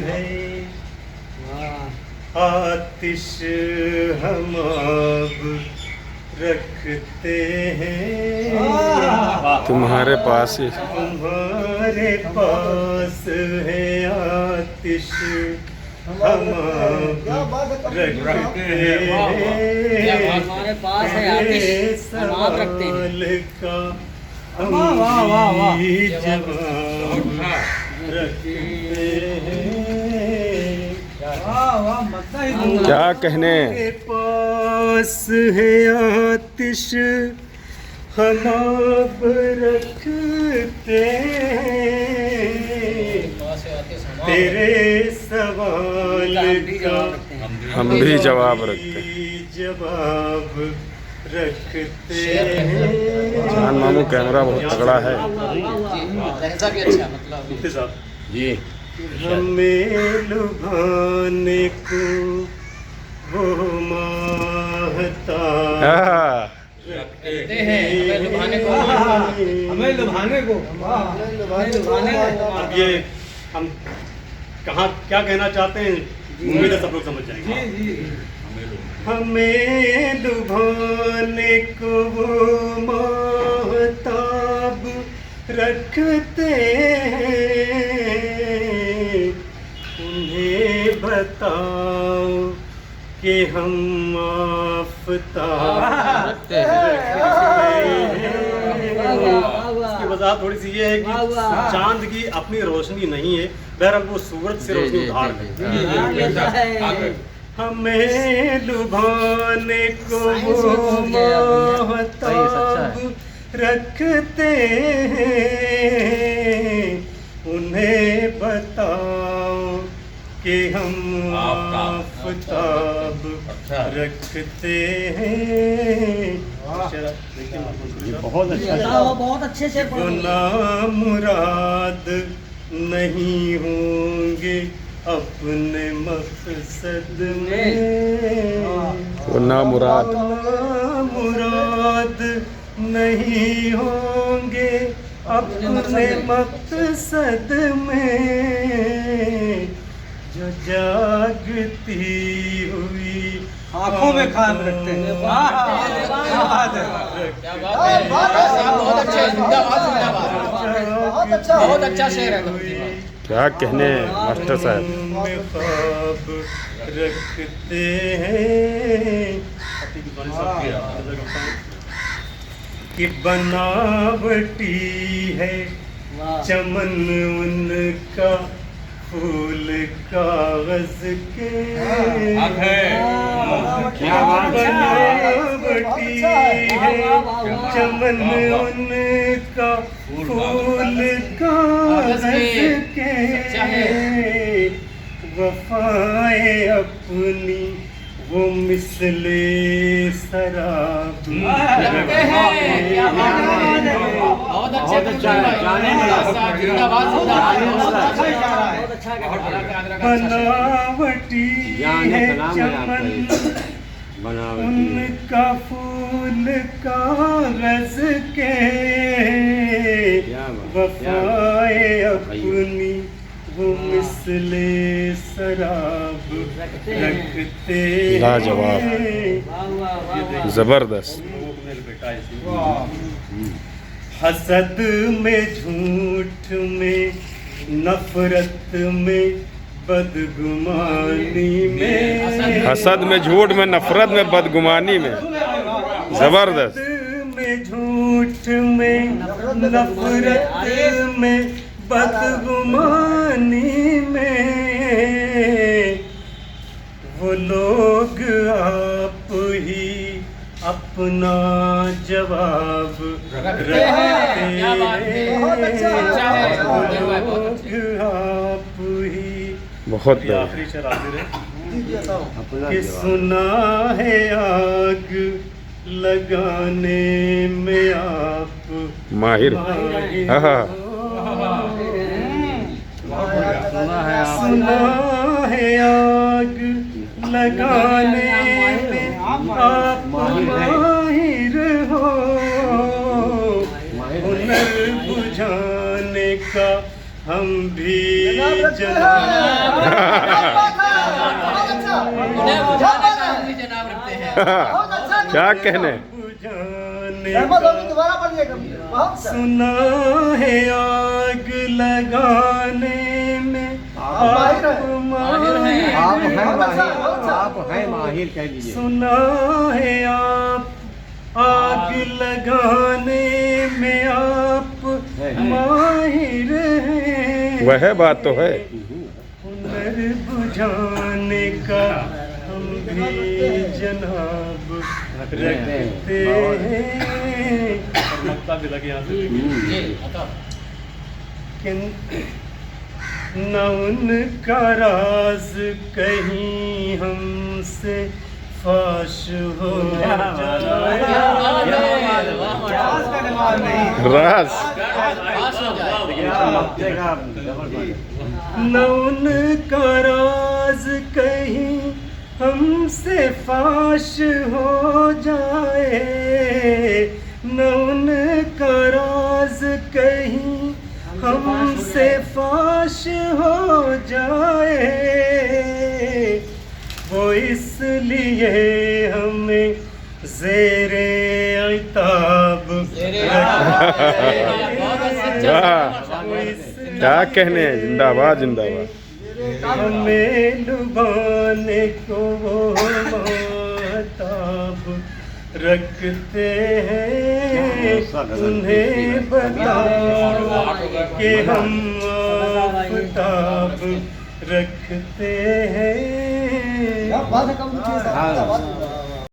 है, आतिश हम अब रखते हैं तुम्हारे पास ही। तुम्हारे पास है आतिश हम अब रखते हैं, हमारे पास है आतिश हम आप रखते हैं। का हम ही जवाब रखते हैं। क्या कहने। हमारे पास है आतिश हम अब रखते हैं, तेरे सवाल का हम भी जवाब रखते जवाब रखते हैं। जान मामू कैमरा बहुत तगड़ा है लहजा भी अच्छा मतलब जी। हमें लुभाने को वो माहता रखते हैं, हमें लुभाने को अब ये हम कहाँ क्या कहना चाहते हैं, उम्मीद है सब लोग समझ जाएंगे। हमें लुभाने को वो माहताब रखते हैं, उन्हें बताओ कि हम आफताब रखते हैं। इसकी वजह थोड़ी सी ये है कि चांद की अपनी रोशनी नहीं है, बहरहाल वो सूरज से रोशनी उधार है। हमें लुभाने को वो माहताब रखते हैं, उन्हें बताओ कि हम आफताब रखते हैं। बहुत अच्छा, बहुत अच्छे से नामुराद नहीं होंगे अपने मकसद में, वो नामुराद मुराद नहीं होंगे अपने मकसद में, जो जागती हुई आंखों में खाब रखते हैं। बहुत अच्छा शेर है। क्या कहने मास्टर साहब। ख्वाब रखते हैं कि बनावटी है चमन उनका, फूल कागज के बनावटी है चमन उनका, फूल कागज के, वफाए अपनी वो मिसले शराब रखते हैं। बहुत अच्छा बनावटी है चमन उनका, फूल कागज के, वफाए अपनी वो मिसले शराब रखते। लाजवाब, जबरदस्त। हसद में, झूठ में, नफरत में, बदगुमानी में, हसद में, झूठ में, नफरत में, बदगुमानी में, जबरदस्त। में, झूठ में, नफरत में, बदगुमानी में, वो लोग आप ही अपना जवाब रखते हैं। आप ही बहुत आखिरी शेर हाजिर है कि सुना है आग लगाने में आप माहिर। हाँ, सुना है आग लगाने में आप माहिर हो, हुनर बुझाने का हम भी जनाब जनाब उन्हें बुझाने का हम भी जनाब रखते हैं। बहुत अच्छा क्या कहने। बुझाने रहमत होगी, का दोबारा पढ़िएगा। बहुत अच्छा। सुना है आग लगाने में माहिर हैं। आप माहिर हैं। आप हैं बहुत अच्छा, बहुत माहिर, अच्छा। आप हैं माहिर कह लीजिए। सुना है आप आग लगाने में आप माहिर हैं। वह बात तो है। हुनर बुझाने का हम भी जनाब रखते हैं। और मक्का भी लगे यहाँ से। न उनका राज कहीं हमसे फाश हो जाए। राज न उनका राज कहीं हमसे फाश हो जाए। न उनका राज कहीं हमसे फाश हो जाए। वो इसलिए हमें ज़ेरे इताब क्या कहने। जिंदाबाद जिंदाबाद। हमें लुभाने को वो महताब रखते हैं। उन्हें बताओ कि हम आफताब रखते हैं। बात कम कीजिए साहब।